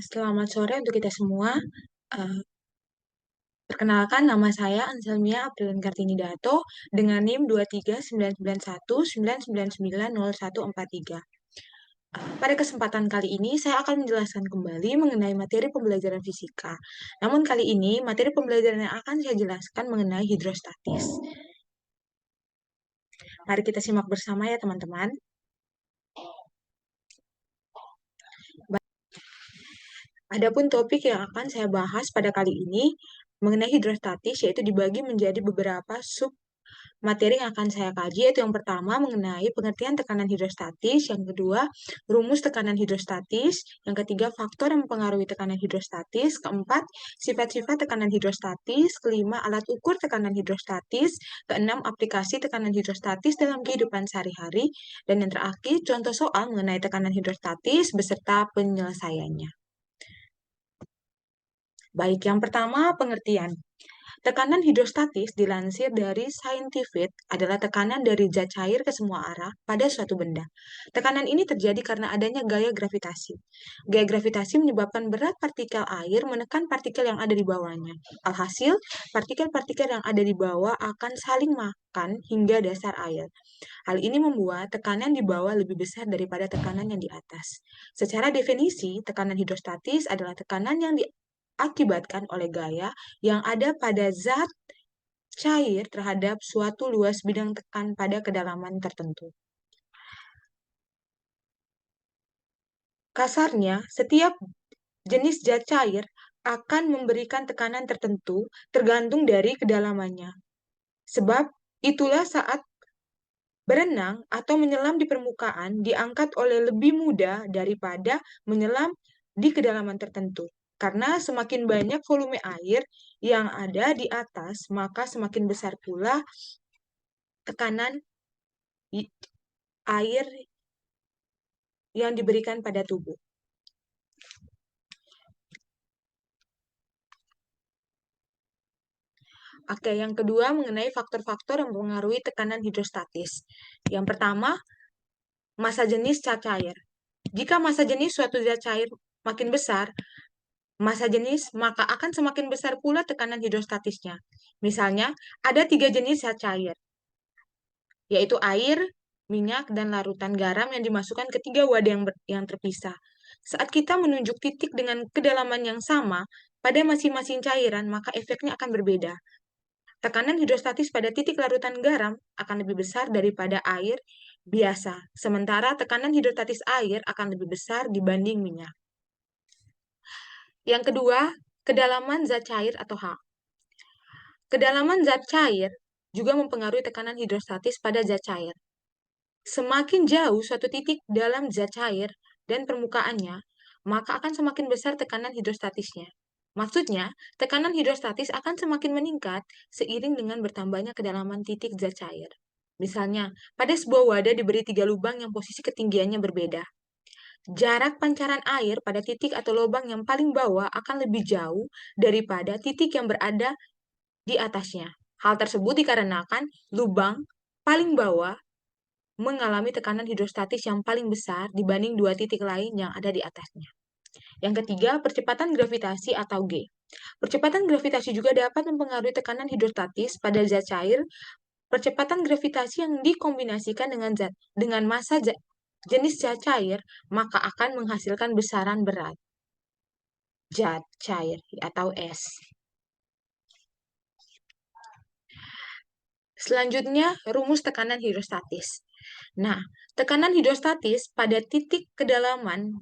Selamat sore untuk kita semua. Eh, Perkenalkan, nama saya Anselmia Aprilin Kartini Dato dengan NIM 2399199904143. Pada kesempatan kali ini, saya akan menjelaskan kembali mengenai materi pembelajaran fisika. Namun kali ini, materi pembelajaran yang akan saya jelaskan mengenai hidrostatis. Mari kita simak bersama ya, teman-teman. Adapun topik yang akan saya bahas pada kali ini mengenai hidrostatis, yaitu dibagi menjadi beberapa sub materi yang akan saya kaji, yaitu yang pertama mengenai pengertian tekanan hidrostatis, yang kedua rumus tekanan hidrostatis, yang ketiga faktor yang mempengaruhi tekanan hidrostatis, keempat sifat-sifat tekanan hidrostatis, kelima alat ukur tekanan hidrostatis, keenam aplikasi tekanan hidrostatis dalam kehidupan sehari-hari, dan yang terakhir contoh soal mengenai tekanan hidrostatis beserta penyelesaiannya. Baik, yang pertama pengertian. Tekanan hidrostatis dilansir dari Scientific adalah tekanan dari zat cair ke semua arah pada suatu benda. Tekanan ini terjadi karena adanya gaya gravitasi. Gaya gravitasi menyebabkan berat partikel air menekan partikel yang ada di bawahnya. Alhasil, partikel-partikel yang ada di bawah akan saling makan hingga dasar air. Hal ini membuat tekanan di bawah lebih besar daripada tekanan yang di atas. Secara definisi, tekanan hidrostatis adalah tekanan yang diakibatkan oleh gaya yang ada pada zat cair terhadap suatu luas bidang tekan pada kedalaman tertentu. Kasarnya, setiap jenis zat cair akan memberikan tekanan tertentu tergantung dari kedalamannya. Sebab itulah saat berenang atau menyelam di permukaan diangkat oleh lebih mudah daripada menyelam di kedalaman tertentu. Karena semakin banyak volume air yang ada di atas, maka semakin besar pula tekanan air yang diberikan pada tubuh. Oke, yang kedua mengenai faktor-faktor yang mempengaruhi tekanan hidrostatis. Yang pertama, massa jenis zat cair. Jika massa jenis suatu zat cair makin besar, massa jenis, maka akan semakin besar pula tekanan hidrostatisnya. Misalnya, ada 3 jenis zat cair, yaitu air, minyak, dan larutan garam yang dimasukkan ke 3 wadah yang terpisah. Saat kita menunjuk titik dengan kedalaman yang sama pada masing-masing cairan, maka efeknya akan berbeda. Tekanan hidrostatis pada titik larutan garam akan lebih besar daripada air biasa, sementara tekanan hidrostatis air akan lebih besar dibanding minyak. Yang kedua, kedalaman zat cair atau H. Kedalaman zat cair juga mempengaruhi tekanan hidrostatis pada zat cair. Semakin jauh suatu titik dalam zat cair dan permukaannya, maka akan semakin besar tekanan hidrostatisnya. Maksudnya, tekanan hidrostatis akan semakin meningkat seiring dengan bertambahnya kedalaman titik zat cair. Misalnya, pada sebuah wadah diberi 3 lubang yang posisi ketinggiannya berbeda. Jarak pancaran air pada titik atau lubang yang paling bawah akan lebih jauh daripada titik yang berada di atasnya. Hal tersebut dikarenakan lubang paling bawah mengalami tekanan hidrostatis yang paling besar dibanding 2 titik lain yang ada di atasnya. Yang ketiga, percepatan gravitasi atau G. Percepatan gravitasi juga dapat mempengaruhi tekanan hidrostatis pada zat cair. Percepatan gravitasi yang dikombinasikan dengan massa jenis zat cair, maka akan menghasilkan besaran berat zat cair atau S. Selanjutnya, rumus tekanan hidrostatis. Nah, tekanan hidrostatis pada titik kedalaman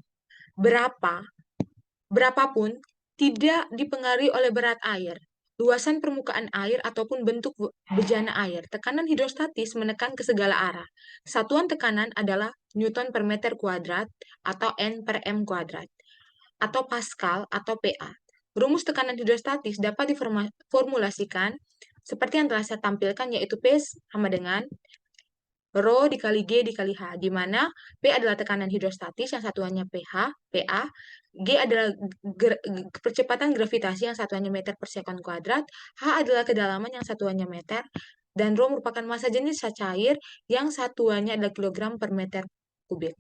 berapapun tidak dipengaruhi oleh berat air, luasan permukaan air, ataupun bentuk bejana air. Tekanan hidrostatis menekan ke segala arah. Satuan tekanan adalah Newton per meter kuadrat atau N per M kuadrat, atau Pascal atau PA. Rumus tekanan hidrostatis dapat diformulasikan seperti yang telah saya tampilkan, yaitu P sama dengan Rho dikali G dikali H, di mana P adalah tekanan hidrostatis yang satuannya PA, G adalah percepatan gravitasi yang satuannya meter per sekon kuadrat, H adalah kedalaman yang satuannya meter, dan Rho merupakan massa jenis zat cair yang satuannya adalah kilogram per meter kubik.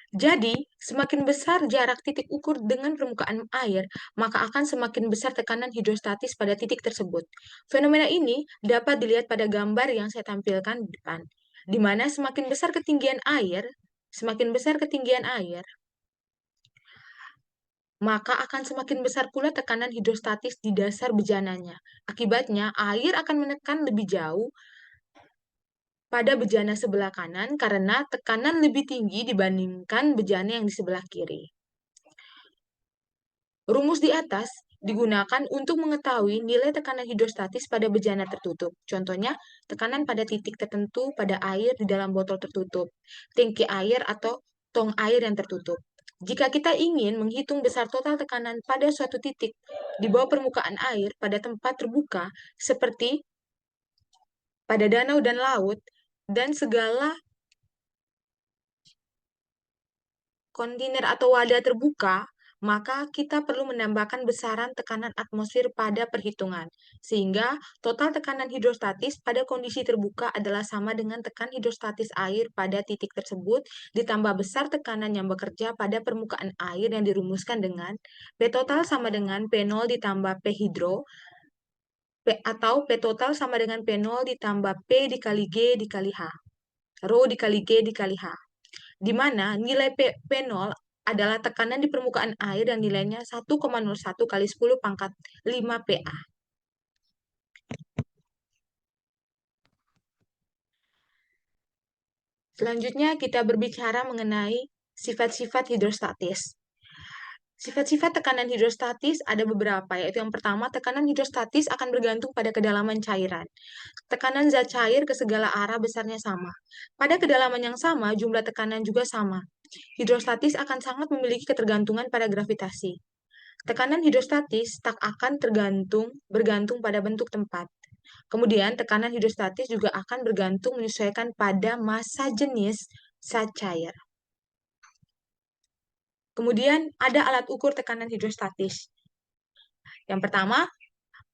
Jadi, semakin besar jarak titik ukur dengan permukaan air, maka akan semakin besar tekanan hidrostatis pada titik tersebut. Fenomena ini dapat dilihat pada gambar yang saya tampilkan di depan, di mana semakin besar ketinggian air, maka akan semakin besar pula tekanan hidrostatis di dasar bejananya. Akibatnya, air akan menekan lebih jauh pada bejana sebelah kanan karena tekanan lebih tinggi dibandingkan bejana yang di sebelah kiri. Rumus di atas digunakan untuk mengetahui nilai tekanan hidrostatis pada bejana tertutup. Contohnya, tekanan pada titik tertentu pada air di dalam botol tertutup, tangki air atau tong air yang tertutup. Jika kita ingin menghitung besar total tekanan pada suatu titik di bawah permukaan air pada tempat terbuka, seperti pada danau dan laut, dan segala kontainer atau wadah terbuka, maka kita perlu menambahkan besaran tekanan atmosfer pada perhitungan, sehingga total tekanan hidrostatis pada kondisi terbuka adalah sama dengan tekan hidrostatis air pada titik tersebut, ditambah besar tekanan yang bekerja pada permukaan air yang dirumuskan dengan P total sama dengan P0 ditambah P hidro, atau P total sama dengan P0 ditambah P dikali G dikali H, Rho dikali G dikali H, di mana nilai P0 adalah tekanan di permukaan air dan nilainya 1,01 kali 10 pangkat 5 PA. Selanjutnya kita berbicara mengenai sifat-sifat hidrostatis. Sifat-sifat tekanan hidrostatis ada beberapa, yaitu yang pertama, tekanan hidrostatis akan bergantung pada kedalaman cairan. Tekanan zat cair ke segala arah besarnya sama. Pada kedalaman yang sama, jumlah tekanan juga sama. Hidrostatis akan sangat memiliki ketergantungan pada gravitasi. Tekanan hidrostatis tak akan bergantung pada bentuk tempat. Kemudian, tekanan hidrostatis juga akan bergantung menyesuaikan pada massa jenis zat cair. Kemudian, ada alat ukur tekanan hidrostatis. Yang pertama,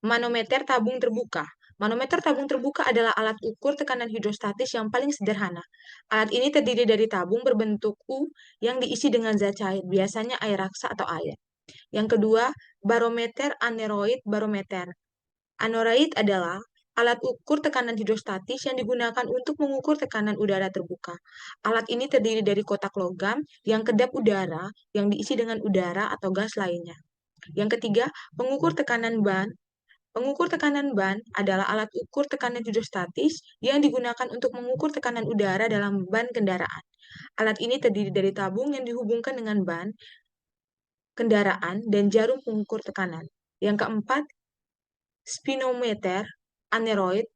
manometer tabung terbuka. Manometer tabung terbuka adalah alat ukur tekanan hidrostatis yang paling sederhana. Alat ini terdiri dari tabung berbentuk U yang diisi dengan zat cair, biasanya air raksa atau air. Yang kedua, barometer aneroid barometer. Aneroid adalah alat ukur tekanan hidrostatis yang digunakan untuk mengukur tekanan udara terbuka. Alat ini terdiri dari kotak logam yang kedap udara yang diisi dengan udara atau gas lainnya. Yang ketiga, pengukur tekanan ban. Pengukur tekanan ban adalah alat ukur tekanan hidrostatis yang digunakan untuk mengukur tekanan udara dalam ban kendaraan. Alat ini terdiri dari tabung yang dihubungkan dengan ban kendaraan dan jarum pengukur tekanan. Yang keempat, spinometer aneroid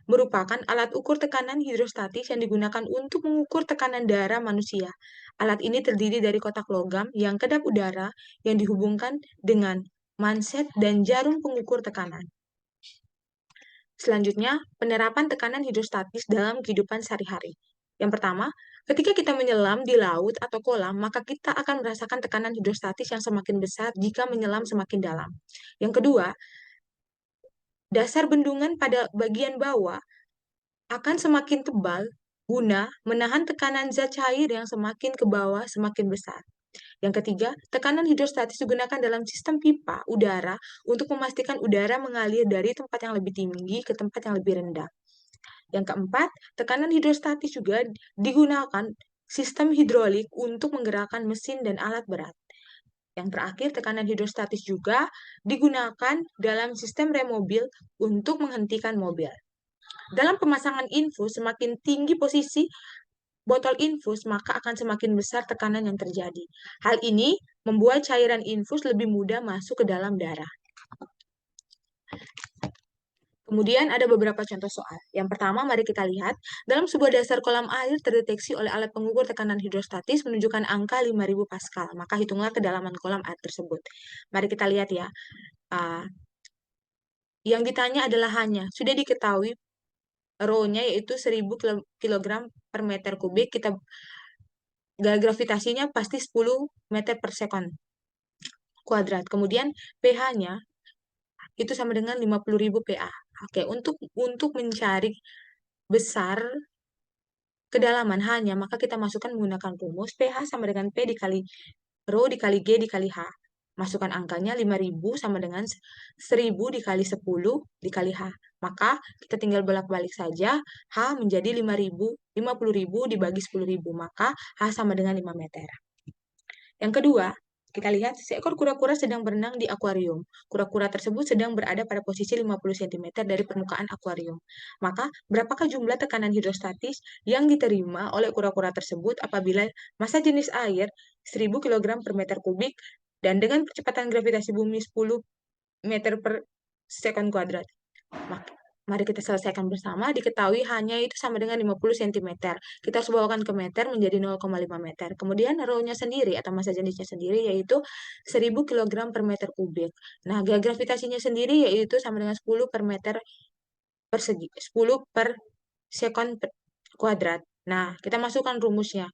merupakan alat ukur tekanan hidrostatis yang digunakan untuk mengukur tekanan darah manusia. Alat ini terdiri dari kotak logam yang kedap udara yang dihubungkan dengan manset dan jarum pengukur tekanan. Selanjutnya, penerapan tekanan hidrostatis dalam kehidupan sehari-hari. Yang pertama, ketika kita menyelam di laut atau kolam, maka kita akan merasakan tekanan hidrostatis yang semakin besar jika menyelam semakin dalam. Yang kedua, dasar bendungan pada bagian bawah akan semakin tebal guna menahan tekanan zat cair yang semakin ke bawah semakin besar. Yang ketiga, tekanan hidrostatis digunakan dalam sistem pipa udara untuk memastikan udara mengalir dari tempat yang lebih tinggi ke tempat yang lebih rendah. Yang keempat, tekanan hidrostatis juga digunakan sistem hidrolik untuk menggerakkan mesin dan alat berat. Yang terakhir, tekanan hidrostatis juga digunakan dalam sistem rem mobil untuk menghentikan mobil. Dalam pemasangan infus, semakin tinggi posisi botol infus, maka akan semakin besar tekanan yang terjadi. Hal ini membuat cairan infus lebih mudah masuk ke dalam darah. Kemudian ada beberapa contoh soal. Yang pertama, mari kita lihat. Dalam sebuah dasar kolam air terdeteksi oleh alat pengukur tekanan hidrostatis menunjukkan angka 5.000 Pascal. Maka hitunglah kedalaman kolam air tersebut. Mari kita lihat ya. Yang ditanya adalah hanya, sudah diketahui Rho-nya yaitu 1000 kg per meter kubik. Gravitasinya pasti 10 meter per sekon kuadrat. Kemudian pH-nya itu sama dengan 50.000 PA. Oke, untuk mencari besar kedalaman hanya, maka kita masukkan menggunakan rumus pH sama dengan P dikali Rho dikali G dikali H. Masukkan angkanya 5.000 sama dengan 1.000 dikali 10 dikali H. Maka kita tinggal bolak-balik saja. H menjadi 5.000, 50.000 dibagi 10.000. Maka H sama dengan 5 meter. Yang kedua, kita lihat seekor kura-kura sedang berenang di akuarium. Kura-kura tersebut sedang berada pada posisi 50 cm dari permukaan akuarium. Maka, berapakah jumlah tekanan hidrostatis yang diterima oleh kura-kura tersebut apabila massa jenis air 1.000 kg per meter kubik dan dengan percepatan gravitasi bumi 10 meter per sekon kuadrat? Mari kita selesaikan bersama. Diketahui hanya itu sama dengan 50 cm. Kita harus bawakan ke meter menjadi 0,5 meter. Kemudian rho-nya sendiri atau massa jenisnya sendiri yaitu 1.000 kg per meter kubik. Nah, gravitasinya sendiri yaitu sama dengan 10 per meter persegi, 10 per sekon kuadrat. Nah, kita masukkan rumusnya.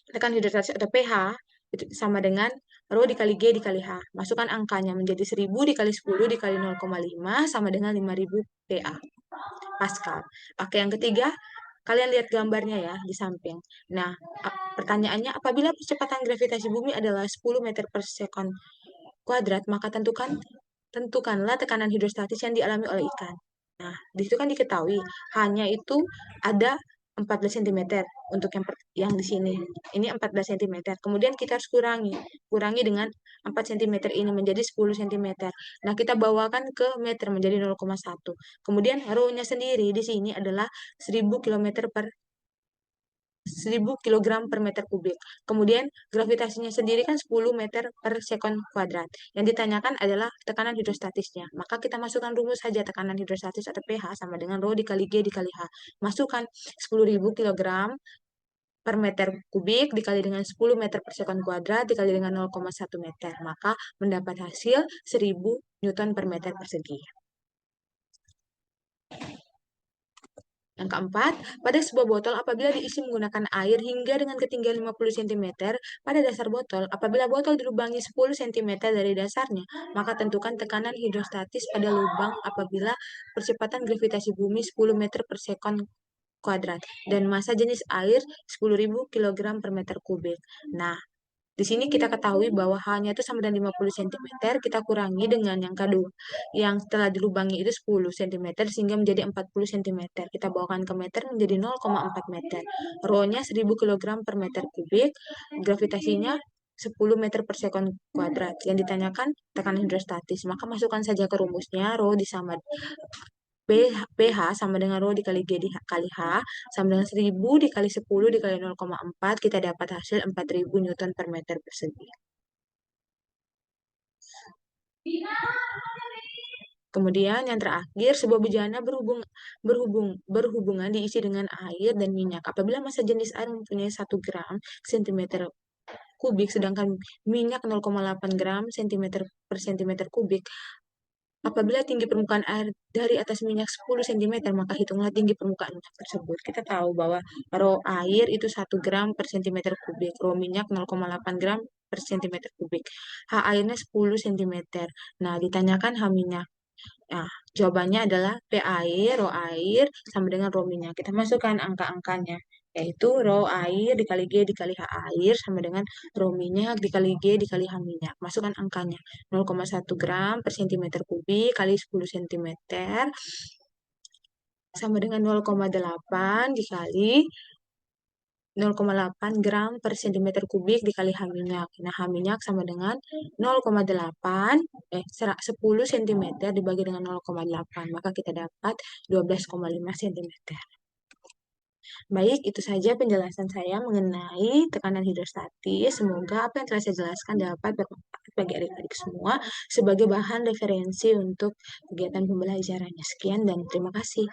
Tekanan hidrostatis atau pH itu sama dengan rho dikali G dikali H. Masukkan angkanya menjadi 1.000 dikali 10 dikali 0,5 sama dengan 5.000 PA. Pascal. Oke, yang ketiga, kalian lihat gambarnya ya di samping. Nah, pertanyaannya, apabila percepatan gravitasi bumi adalah 10 meter per sekon kuadrat, maka tentukanlah tekanan hidrostatis yang dialami oleh ikan. Nah, di situ kan diketahui hanya itu ada 14 cm untuk yang di sini. Ini 14 cm. Kemudian kita harus kurangi dengan 4 cm ini menjadi 10 cm. Nah, kita bawakan ke meter menjadi 0,1. Kemudian rho-nya sendiri di sini adalah 1.000 km per 1.000 kg per meter kubik. Kemudian gravitasinya sendiri kan 10 meter per sekon kuadrat. Yang ditanyakan adalah tekanan hidrostatisnya. Maka kita masukkan rumus saja tekanan hidrostatis atau pH sama dengan rho dikali G dikali H. Masukkan 10.000 kg per meter kubik dikali dengan 10 meter per sekon kuadrat dikali dengan 0,1 meter. Maka mendapat hasil 1.000 Newton per meter persegi. Yang keempat, pada sebuah botol apabila diisi menggunakan air hingga dengan ketinggian 50 cm pada dasar botol, apabila botol dilubangi 10 cm dari dasarnya, maka tentukan tekanan hidrostatis pada lubang apabila percepatan gravitasi bumi 10 meter per sekon kuadrat dan massa jenis air 10.000 kg per meter kubik. Nah, di sini kita ketahui bahwa hanya itu sama dengan 50 cm, kita kurangi dengan yang kedua. Yang setelah dilubangi itu 10 cm sehingga menjadi 40 cm. Kita bawakan ke meter menjadi 0,4 meter. Rho-nya 1.000 kg per meter kubik, gravitasinya 10 meter per sekon kuadrat. Yang ditanyakan tekanan hidrostatis. Maka masukkan saja ke rumusnya, rho pH sama dengan rho dikali G dikali H sama dengan 1.000 dikali 10 dikali 0,4, kita dapat hasil 4.000 Newton per meter persegi. Kemudian yang terakhir, sebuah bejana berhubungan diisi dengan air dan minyak. Apabila massa jenis air mempunyai 1 gram cm kubik, sedangkan minyak 0,8 gram cm per cm kubik, apabila tinggi permukaan air dari atas minyak 10 cm, maka hitunglah tinggi permukaan minyak tersebut. Kita tahu bahwa rho air itu 1 gram per cm kubik, rho minyak 0,8 gram per cm kubik. H airnya 10 cm. Nah, ditanyakan H minyak. Nah, jawabannya adalah P air, rho air, sama dengan rho minyak. Kita masukkan angka-angkanya, yaitu rho air dikali G dikali H air sama dengan rho minyak dikali G dikali H minyak. Masukkan angkanya, 0,1 gram per cm kubik kali 10 cm sama dengan 0,8 dikali 0,8 gram per cm kubik dikali H minyak. Nah, H minyak sama dengan 10 cm dibagi dengan 0,8. Maka kita dapat 12,5 cm. Baik, itu saja penjelasan saya mengenai tekanan hidrostatis. Semoga apa yang telah saya jelaskan dapat bermanfaat bagi adik-adik semua sebagai bahan referensi untuk kegiatan pembelajarannya. Sekian dan terima kasih.